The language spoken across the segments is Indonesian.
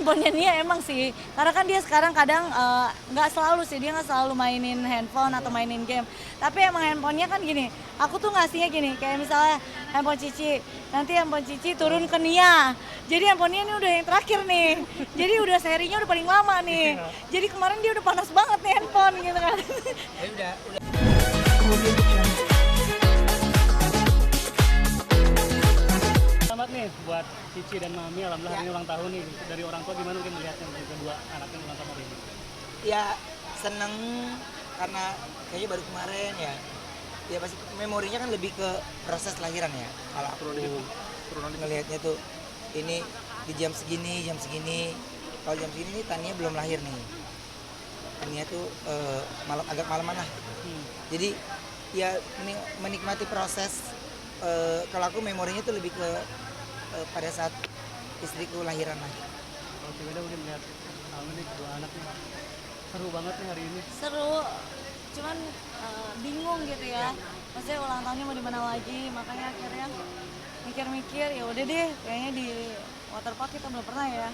handphonenya Nia emang sih, karena kan dia sekarang kadang nggak selalu sih, dia nggak selalu mainin handphone atau mainin game. Tapi emang handphonenya kan gini, aku tuh ngasihnya gini, kayak misalnya handphone Cici, nanti handphone Cici turun ke Nia. Jadi handphonenya ini udah yang terakhir nih, jadi udah serinya udah paling lama nih. Jadi kemarin dia udah panas banget nih handphone gitu kan. Ya udah. Selamat nih buat Cici dan Mami, alhamdulillah hari ini ulang tahun nih. Dari orang tua gimana mungkin melihatnya dari kedua anaknya ulang tahun hari ini? Ya seneng karena kayaknya baru kemarin ya. Ya pasti memorinya kan lebih ke proses lahiran ya. Kalau aku ngelihatnya tuh ini di jam segini. Kalau jam segini nih Tania belum lahir nih. Tania tuh malam agak malaman lah. Jadi ya menikmati proses. Kalau aku memorinya tuh lebih ke pada saat istriku lahiran lah. Kalau Cibeda mungkin melihat ini kedua anaknya seru banget nih hari ini. Seru, cuman bingung gitu ya. Maksudnya ulang tahunnya mau di mana lagi, makanya akhirnya mikir-mikir ya udah deh, kayaknya di waterpark kita belum pernah ya.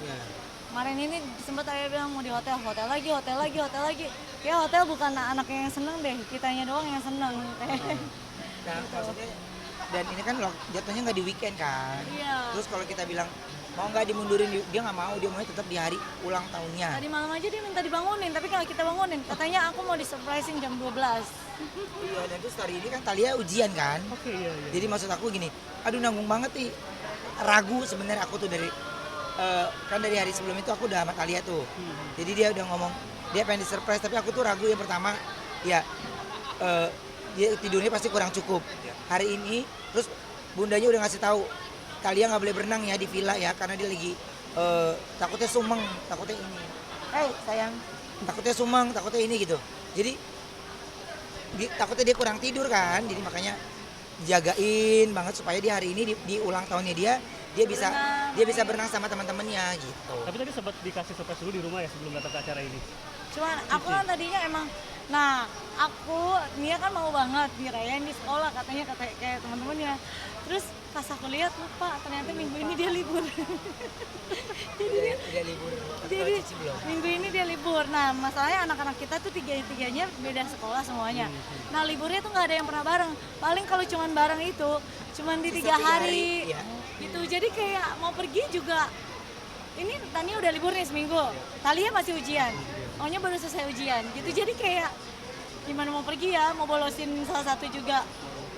Kemarin ini sempat ayah bilang mau di hotel lagi. Ya hotel bukan anaknya yang seneng deh, kitanya doang yang seneng. Nah, maksudnya dan ini kan jatuhnya nggak di weekend kan. Iya. Terus kalau kita bilang mau nggak dimundurin, dia nggak mau, dia maunya tetap di hari ulang tahunnya. Tadi malam aja dia minta dibangunin, tapi kalau kita bangunin, katanya aku mau disurprisein jam 12. Iya, dan terus hari ini kan Thalia ujian kan. Oke, iya. Jadi maksud aku gini, aduh nanggung banget nih. Ragu sebenarnya aku tuh dari kan dari hari sebelum itu aku udah sama Thalia tuh. Jadi dia udah ngomong dia pengen disurprise, tapi aku tuh ragu. Yang pertama ya dia tidurnya pasti kurang cukup. Hari ini terus bundanya udah ngasih tahu Thalia nggak boleh berenang ya di villa ya, karena dia lagi takutnya sumeng, takutnya ini. Sayang, takutnya sumeng, takutnya ini gitu. Jadi takutnya dia kurang tidur kan, jadi makanya jagain banget supaya di hari ini di ulang tahunnya dia bisa berenang sama teman-temannya gitu. Tapi tadi sempat dikasih surprise dulu di rumah ya sebelum datang ke acara ini. Cuman aku kan tadinya emang, Nia kan mau banget dirayain di sekolah katanya kayak teman-temannya. Terus pas aku lihat lupa, ternyata minggu ini dia libur. Udah libur. Jadi minggu ini dia libur. Nah masalahnya anak-anak kita tuh tiganya beda sekolah semuanya. Nah liburnya tuh nggak ada yang pernah bareng. Paling kalau cuman bareng itu cuman di 3 hari. Ya. Gitu. Jadi kayak mau pergi juga. Ini Tania udah libur nih seminggu. Thalia masih ujian. Maunya baru selesai ujian. Gitu. Jadi kayak gimana mau pergi ya? Mau bolosin salah satu juga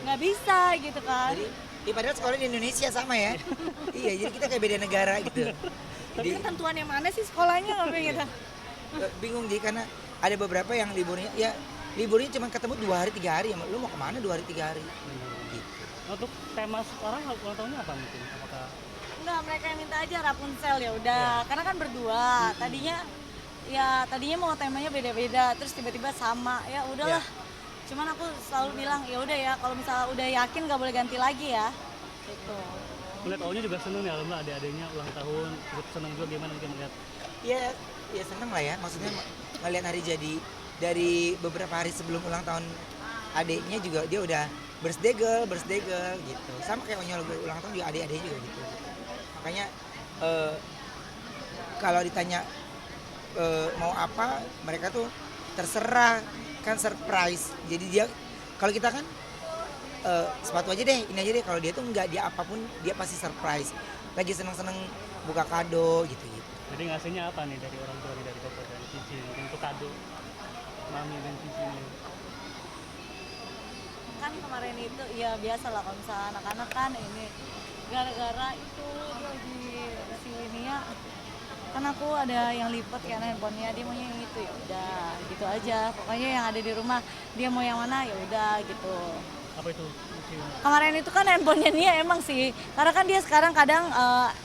nggak bisa gitu kan. Jadi padahal sekolah di Indonesia sama ya. Iya, jadi kita kayak beda negara gitu. Tapi ketentuan yang mana sih sekolahnya nggak gitu? Bingung jadi karena ada beberapa yang liburnya cuma ketemu 2 hari 3 hari. Lu mau kemana 2 hari 3 hari? Gitu. Untuk tema sekarang ulang tahunnya apa mungkin? Apakah Enggak, mereka yang minta aja Rapunzel ya udah. Karena kan berdua. Tadinya mau temanya beda-beda, terus tiba-tiba sama. Ya udahlah. Cuman aku selalu bilang ya udah ya, kalau misalnya udah yakin nggak boleh ganti lagi ya. Gitu. melihat Onya juga seneng nih, alhamdulillah adik-adiknya ulang tahun, ikut seneng juga gimana mungkin melihat? Ya seneng lah ya, maksudnya ngelihat hari jadi dari beberapa hari sebelum ulang tahun adiknya juga dia udah birthday girl gitu. Sama kayak Onya ulang tahun juga adik-adiknya juga gitu. Makanya kalau ditanya mau apa, mereka tuh terserah, kan surprise. Jadi dia kalau kita kan sepatu aja deh, ini aja deh. Kalau dia tuh enggak, dia apapun dia pasti surprise. Lagi seneng-seneng buka kado gitu-gitu. Jadi ngasihnya apa nih dari orang tua, dari Papa dan Cici untuk kado Mami dan Cici ini? Kan kemarin itu ya biasa lah kalau misalnya anak-anak kan ini gara-gara itu dia lagi sini ya, kan aku ada yang lipat kan handphonenya, dia maunya yang itu, ya udah gitu aja. Pokoknya yang ada di rumah dia mau yang mana ya udah gitu. Apa itu? Kemarin itu kan handphonenya Nia emang sih, karena kan dia sekarang kadang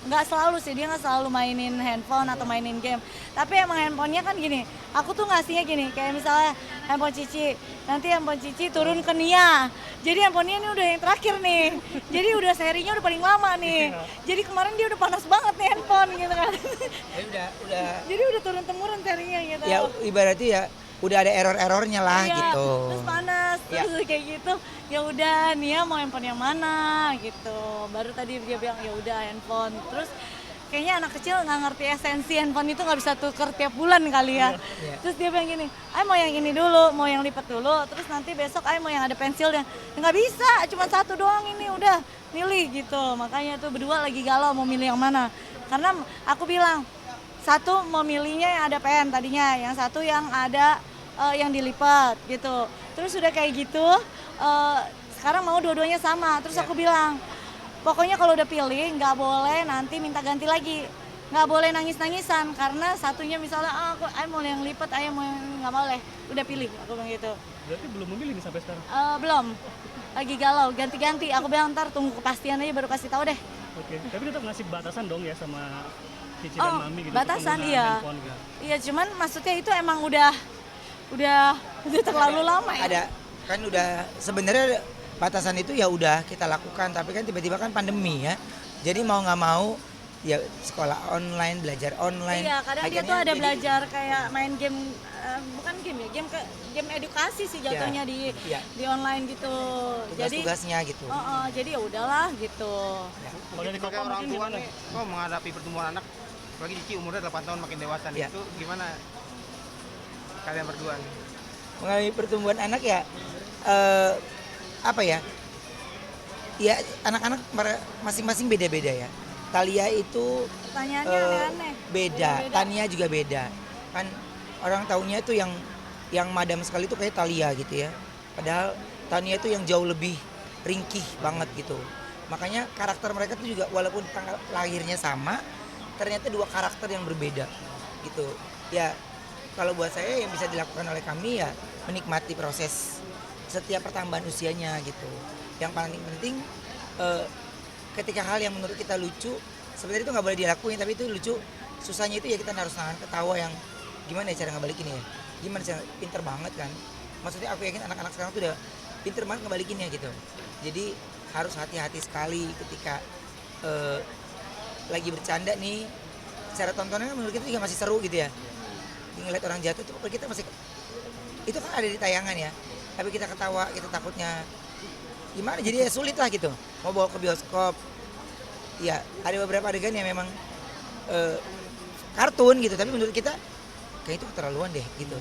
nggak selalu sih, dia nggak selalu mainin handphone atau mainin game. Tapi emang handphonenya kan gini, aku tuh ngasihnya gini, kayak misalnya handphone Cici, nanti handphone Cici turun ke Nia. Jadi handphonenya ini udah yang terakhir nih, jadi udah serinya udah paling lama nih. Jadi kemarin dia udah panas banget nih handphone gitu kan. Udah. Jadi udah turun temurun serinya gitu. Ya ibaratnya ya udah ada error-errornya lah iya, gitu. Terus panas, terus kayak gitu. Ya udah, Nia mau handphone yang mana gitu. Baru tadi dia bilang ya udah handphone. Terus kayaknya anak kecil nggak ngerti esensi handphone itu nggak bisa tuker tiap bulan kali ya. Iya. Terus dia bilang gini, ay mau yang ini dulu, mau yang lipat dulu, terus nanti besok ay mau yang ada pensilnya. Ya, nggak bisa, cuma satu doang ini udah milih gitu. Makanya tuh berdua lagi galau mau milih yang mana. Karena aku bilang, satu mau milihnya yang ada pen tadinya, yang satu yang ada yang dilipat gitu. Terus udah kayak gitu, sekarang mau dua-duanya sama. Terus aku bilang, pokoknya kalau udah pilih nggak boleh nanti minta ganti lagi, nggak boleh nangis-nangisan karena satunya misalnya aku mau yang lipat, mau yang ini, nggak boleh, udah pilih, aku bilang gitu. Berarti belum memilih nih sampai sekarang. Belum, lagi galau, ganti-ganti. Aku bilang ntar tunggu kepastian aja baru kasih tahu deh. Oke, tapi tetap ngasih batasan dong ya sama Cici dan Mami gitu. Batasan penggunaan iya. handphone gitu. Iya, cuman maksudnya itu emang udah terlalu lama ya. Ada kan udah sebenarnya batasan itu ya udah kita lakukan, tapi kan tiba-tiba kan pandemi ya. Jadi mau nggak mau ya sekolah online, belajar online. Iya, kadang dia Akhirnya tuh ada jadi- belajar kayak main game, bukan game ya, game edukasi sih jatuhnya Iya. di online gitu. Jadi tugas-tugasnya gitu. jadi ya udahlah gitu. Kalau dari Sebagai Koko orang mungkin tua gimana? nih, kok menghadapi pertumbuhan anak, apalagi Cici umurnya 8 tahun makin dewasa nih, Iya. itu gimana kalian berdua nih? Mengalami pertumbuhan anak ya apa ya? Ya anak-anak masing-masing beda-beda ya. Talia itu Pertanyaannya eh, aneh-aneh. beda, Beda-beda. Tania juga beda. Kan orang taunya itu yang madam sekali itu kayak Talia gitu ya. Padahal Tania itu yang jauh lebih ringkih banget gitu. Makanya karakter mereka tuh juga walaupun tanggal lahirnya sama, ternyata dua karakter yang berbeda gitu. Ya kalau buat saya yang bisa dilakukan oleh kami ya menikmati proses setiap pertambahan usianya gitu. Yang paling penting ketika hal yang menurut kita lucu sebenarnya itu nggak boleh dilakuin, tapi itu lucu. Susahnya itu ya kita harus nahan ketawa yang gimana ya cara ngebalikin ya, gimana cara pinter banget kan. Maksudnya aku yakin anak-anak sekarang tuh udah pinter banget ngebalikinnya gitu. Jadi harus hati-hati sekali ketika lagi bercanda nih. Secara tontonannya menurut kita juga masih seru gitu ya. Ngeliat orang jatuh tuh kita masih, itu kan ada di tayangan ya, tapi kita ketawa, kita takutnya gimana, jadi ya sulit lah gitu mau bawa ke bioskop. Ya ada beberapa adegan yang memang kartun gitu, tapi menurut kita kayak itu keterlaluan deh gitu.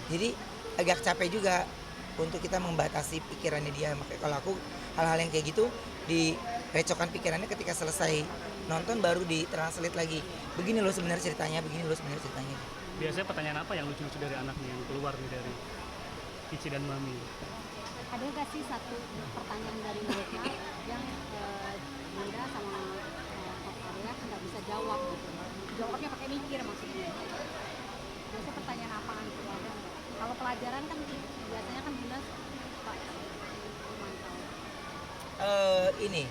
Jadi agak capek juga untuk kita membatasi pikirannya dia. Makanya kalau aku hal-hal yang kayak gitu direcokkan pikirannya ketika selesai nonton, baru ditranslate lagi, begini loh sebenarnya ceritanya, begini loh sebenarnya ceritanya. Biasanya pertanyaan apa yang lucu-lucu dari anak nih yang keluar nih dari Cici dan Mami? Ada nggak sih satu pertanyaan dari mereka yang Bunda sama Kak Arya nggak bisa jawab gitu? Jawabnya pakai mikir maksudnya. Biasanya pertanyaan apaan itu ada nggak? Kalau pelajaran kan biasanya kan Bunda suka memantau. Ini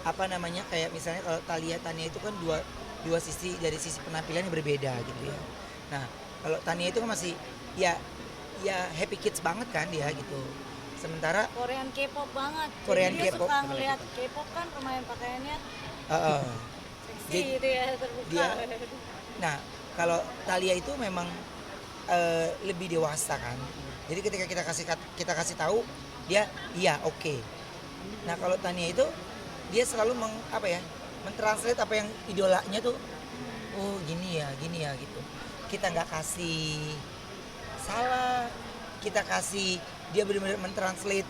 apa namanya, kayak misalnya kalau Tania itu kan dua sisi, dari sisi penampilan yang berbeda gitu ya. Nah kalau Tania itu kan masih ya happy kids banget kan dia gitu. Sementara Korean K-pop banget. Korean Jadi dia K-pop. suka ngeliat K-pop kan pemain pakaiannya seksi Jadi gitu ya, terbuka. dia- nah kalau Talia itu memang lebih dewasa kan. Jadi ketika kita kasih tahu dia iya oke. Nah kalau Tania itu dia selalu mentranslate apa yang idolanya tuh, oh gini ya gitu. Kita nggak kasih salah, kita kasih dia benar-benar mentranslate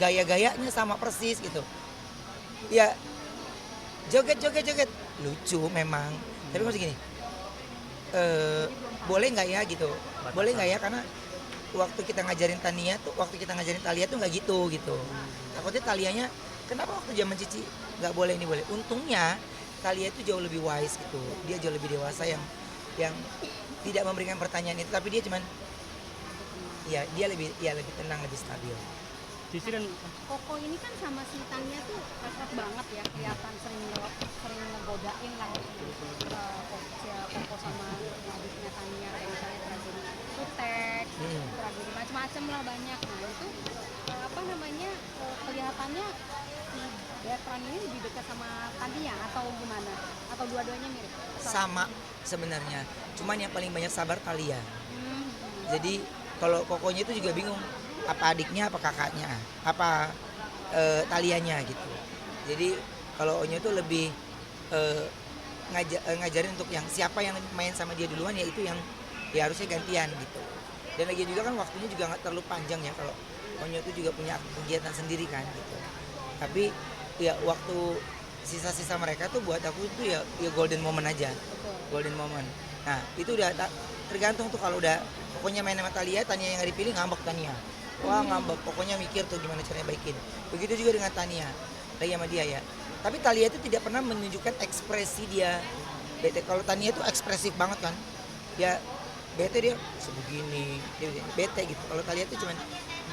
gaya-gayanya sama persis gitu. Ya joget lucu memang, tapi maksud gini, boleh nggak ya gitu, boleh nggak ya, karena waktu kita ngajarin Talia tuh nggak gitu. Takutnya Talianya kenapa waktu zaman Cici nggak boleh, ini boleh. Untungnya Talia itu jauh lebih wise gitu, dia jauh lebih dewasa yang tidak memberikan pertanyaan itu, tapi dia cuman ya dia lebih tenang, lebih stabil. Cici dan Koko ini kan sama si Tania tuh akrab banget ya, kelihatan sering ngegodain lah Koko sama adiknya Tania, kayak misalnya tragedi Sutek, tragedi macam-macam lah banyak. Nah itu apa namanya, kelihatannya si Bertrand ini lebih dekat sama Tania atau gimana? Atau dua-duanya mirip? Sama sebenarnya, cuman yang paling banyak sabar Talia. Hmm. Jadi kalau Kokonya itu juga bingung, apa adiknya, apa kakaknya, apa Talianya gitu. Jadi kalau Onyo itu lebih ngajarin untuk yang siapa yang main sama dia duluan ya itu yang ya harusnya gantian gitu. Dan lagi juga kan waktunya juga nggak terlalu panjang ya kalau Onyo itu juga punya kegiatan sendiri kan gitu. Tapi ya waktu sisa-sisa mereka tuh buat aku itu ya golden moment aja. Golden moment. Nah, itu udah tergantung tuh kalau udah pokoknya main sama Tania yang nggak dipilih ngambek Tania. Wah ngambek, pokoknya mikir tuh gimana caranya baikin. Begitu juga dengan Tania, lagi sama dia ya. Tapi Thalia itu tidak pernah menunjukkan ekspresi dia bete. Kalau Tania itu ekspresif banget kan. Ya bete dia sebegini, dia bete gitu. Kalau Thalia itu cuma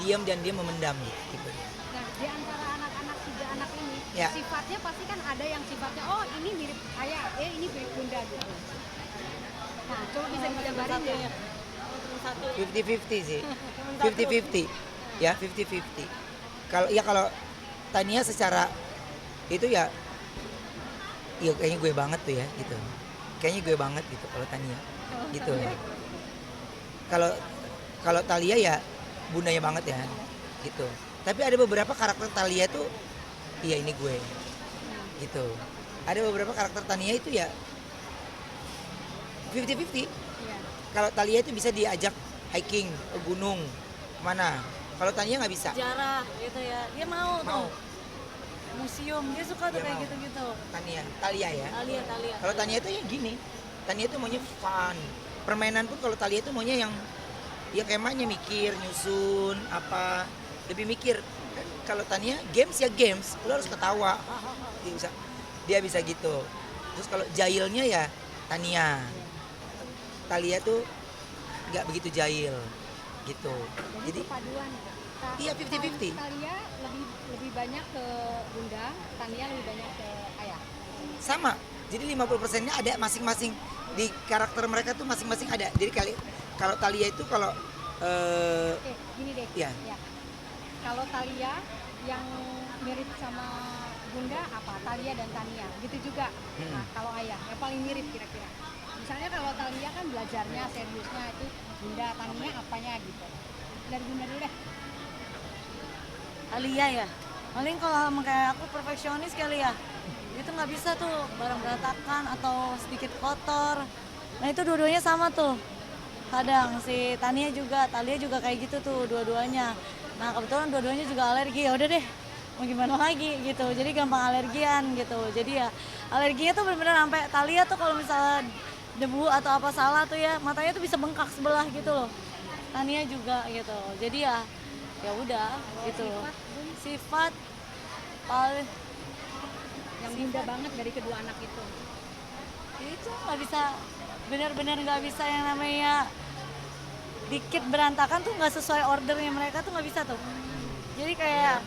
diam dan dia memendam gitu. Nah, di antara anak-anak 3 anak ini, Ya. sifatnya pasti kan ada yang sifatnya oh ini mirip ayah, ini mirip bunda gitu. Nah, coba bisa digambarin ya. 50-50 sih. 50-50. Ya, 50-50. Kalau Tania secara itu ya kayaknya gue banget tuh ya gitu. Kayaknya gue banget gitu kalau Tania. Gitu ya. Kalau Thalia ya bundanya banget ya gitu. Tapi ada beberapa karakter Thalia tuh iya ini gue. Gitu. Ada beberapa karakter Tania itu ya 50-50. Iya. Kalau Thalia itu bisa diajak hiking ke gunung mana. Kalau Tania nggak bisa. Sejarah gitu ya. Dia mau tuh. Museum, dia suka tuh Dia kayak mau. gitu-gitu. Thalia ya. Talia. Kalau Tania itu ya gini. Tania itu maunya fun. Permainan pun kalau Thalia itu maunya yang ya kemahnya mikir, nyusun apa, lebih mikir. Kan kalau Tania games ya games, lo harus ketawa. Dia bisa gitu. Terus kalau jahilnya ya Tania. Thalia tuh nggak begitu jahil gitu. Jadi perpaduan. iya 50-50. Thalia lebih banyak ke bunda, Tania lebih banyak ke ayah. Sama. Jadi 50%-nya ada masing-masing di karakter mereka tuh masing-masing ada. Jadi kalau Thalia itu kalau Oke, gini deh. Iya. Ya. Kalau Thalia yang mirip sama bunda apa? Thalia dan Tania. Gitu juga. Nah, kalau ayah yang paling mirip kira-kira. Misalnya kalau Thalia kan belajarnya seriusnya itu bunda, Tania apanya gitu. Dari bunda dulu deh. Alia ya. Paling kalau sama kayak aku perfeksionis kali ya. Itu nggak bisa tuh barang berantakan atau sedikit kotor. Nah itu dua-duanya sama tuh. Kadang si Thalia juga kayak gitu tuh dua-duanya. Nah kebetulan dua-duanya juga alergi, ya udah deh mau gimana lagi gitu. Jadi gampang alergian gitu. Jadi ya alerginya tuh benar-benar sampai Thalia tuh kalau misalnya debu atau apa salah tuh ya matanya tuh bisa bengkak sebelah gitu loh. Tania juga gitu. Jadi ya udah gitu. Sifat paling Yang bunda banget dari kedua anak itu. itu nggak bisa benar-benar nggak bisa yang namanya dikit berantakan tuh nggak sesuai ordernya mereka tuh nggak bisa tuh. Jadi kayak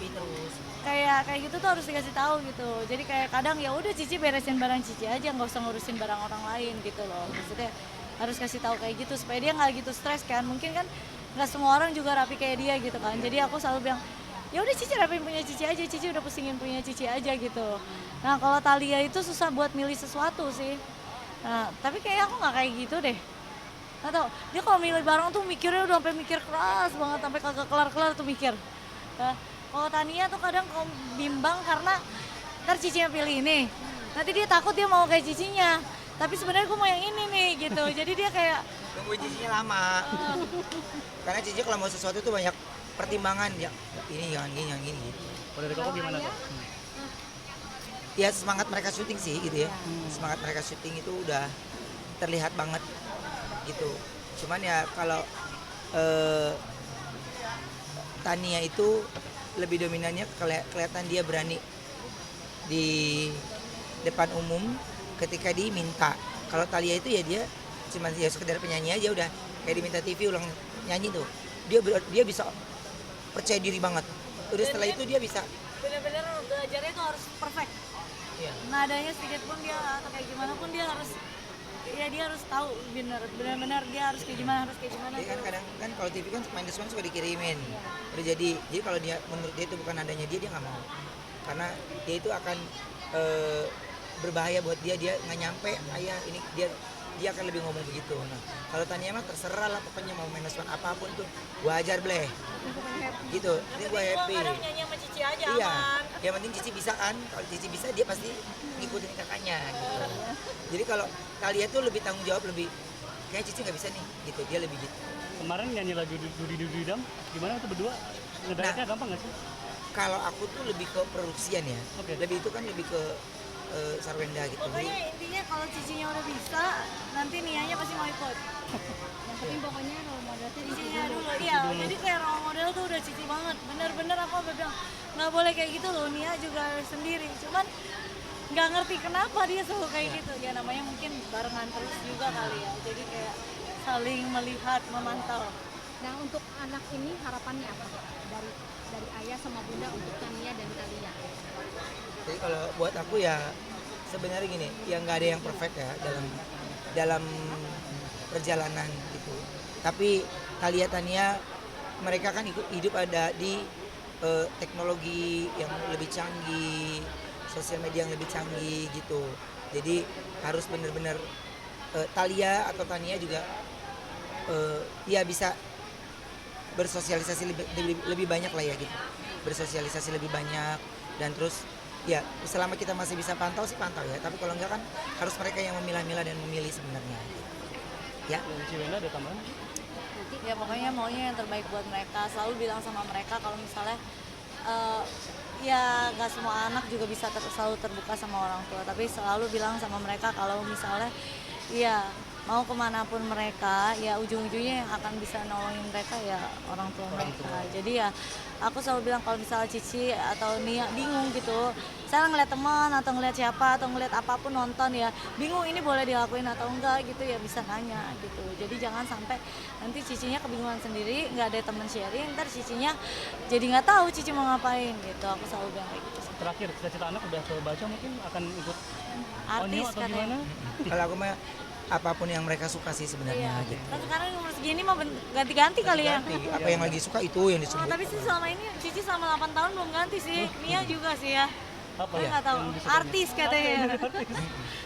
gitu tuh harus dikasih tahu gitu. Jadi kayak kadang ya udah Cici beresin barang Cici aja, nggak usah ngurusin barang orang lain gitu loh. Maksudnya harus kasih tahu kayak gitu supaya dia nggak gitu stres kan. Mungkin kan nggak semua orang juga rapi kayak dia gitu kan. Jadi aku selalu bilang ya udah Cici rapiin punya Cici aja, Cici udah pusingin punya Cici aja gitu. Nah kalau Thalia itu susah buat milih sesuatu sih. Nah tapi kayak aku nggak kayak gitu deh. Nggak tahu dia kalau milih barang tuh mikirnya udah sampai mikir keras banget sampai kagak kelar-kelar tuh mikir. Nah, kalau Tania tuh kadang bimbang karena ntar Cicinya pilih ini. Nanti dia takut dia mau kayak Cicinya. Tapi sebenarnya gue mau yang ini nih gitu. Jadi dia kayak tungguin Cicinya lama. Karena Cici kalau mau sesuatu tuh banyak pertimbangan ya. Ini yang gini gitu. Kalau dari koko gimana kok? Ya semangat mereka syuting sih gitu ya. Semangat mereka syuting itu udah terlihat banget gitu. Cuman ya kalau Tania itu lebih dominannya kelihatan dia berani di depan umum ketika diminta. Kalau Thalia itu ya dia cuma ya sekedar penyanyi aja udah kayak diminta TV ulang nyanyi tuh. Dia bisa percaya diri banget. Udah setelah itu dia bisa benar-benar belajarnya tuh harus perfect. Iya. Nadanya sedikit pun dia atau kayak gimana pun dia harus dia harus tahu benar-benar dia harus kayak gimana Dia kan kadang kan kalau TV kan main desain suka dikirimin. Udah jadi kalau dia menurut dia itu bukan nadanya dia nggak mau. Karena dia itu akan berbahaya buat dia nggak nyampe ayah ini dia akan lebih ngomong begitu. Nah, kalau Tania mah terserah lah pokoknya mau main desain apapun tuh gua ajar bleh. Gitu. Ini gua happy. kadang nyanyi sama Cici aja Iya. aman. Yang yang penting Cici bisa kan, kalau Cici bisa dia pasti ngikutin kakaknya gitu. Jadi kalau Thalia tuh lebih tanggung jawab, lebih kayak Cici nggak bisa nih gitu, dia lebih gitu. Kemarin nyanyi lagu Dudi Dam, gimana tuh berdua? Ngediretnya gampang nggak sih? Kalau aku tuh lebih ke produksian ya, Oke. lebih itu kan lebih ke Sarwenda gitu. Jadi Pokoknya intinya kalau Cicinya udah bisa, nanti Nianya pasti mau ikut. Yang penting pokoknya role modelnya di Cicinya dulu, iya. Jadi kayak role model tuh udah Cici banget. Bener-bener aku sampai bilang nggak boleh kayak gitu loh. Nia juga sendiri. Cuman nggak ngerti kenapa dia selalu kayak gitu. Ya namanya mungkin barengan terus juga kali ya. Jadi kayak saling melihat, memantau. Nah untuk anak ini harapannya apa dari ayah sama bunda untuk Tania dan Thalia? Jadi kalau buat aku ya sebenarnya gini, yang nggak ada yang perfect ya dalam perjalanan gitu. Tapi Thalia Tania mereka kan hidup ada di teknologi yang lebih canggih, sosial media yang lebih canggih gitu. Jadi harus benar-benar Thalia atau Tania juga ya bisa bersosialisasi lebih banyak lah ya gitu. Bersosialisasi lebih banyak dan terus ya selama kita masih bisa pantau sih pantau ya, tapi kalau enggak kan harus mereka yang memilah-milah dan memilih sebenarnya ya. Yang Ciwenda ada tambahan? Ya pokoknya maunya yang terbaik buat mereka. Selalu bilang sama mereka kalau misalnya ya nggak semua anak juga bisa selalu terbuka sama orang tua, tapi selalu bilang sama mereka kalau misalnya ya mau kemanapun mereka ya ujung-ujungnya yang akan bisa nolongin mereka ya orang tua mereka. Jadi ya aku selalu bilang kalau misalnya Cici atau Nia bingung gitu, saya ngeliat teman atau ngeliat siapa atau ngeliat apapun nonton ya bingung ini boleh dilakuin atau enggak gitu ya bisa nanya gitu. Jadi jangan sampai nanti Cicinya kebingungan sendiri, nggak ada teman sharing, ntar Cicinya jadi nggak tahu Cici mau ngapain gitu. Aku selalu bilang kayak gitu. Terakhir, cita-cita anak udah kebaca mungkin akan ikut Artis Onyo atau katanya. gimana? Kalau aku mah apapun yang mereka suka sih sebenarnya Iya. gitu. Kan sekarang umur segini mah ganti-ganti kali ya. Ganti, apa yang lagi suka itu yang Oh, disebut. tapi sih selama ini Cici selama 8 tahun belum ganti sih. Nia juga sih ya. Apa Saya ya? nggak tahu. yang disukanya? Artis katanya.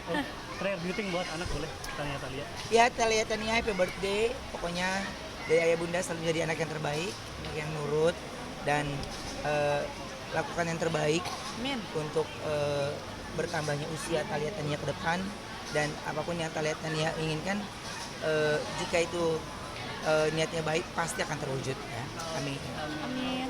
Oh, terakhir greeting buat anak boleh Thalia. Ya Thalia Tania happy birthday, pokoknya dari ayah bunda selalu menjadi anak yang terbaik, anak yang nurut dan lakukan yang terbaik Amin. untuk bertambahnya usia Thalia Tania ke depan, dan apapun yang Thalia Tania inginkan jika itu niatnya baik pasti akan terwujud ya. Amin. Amin.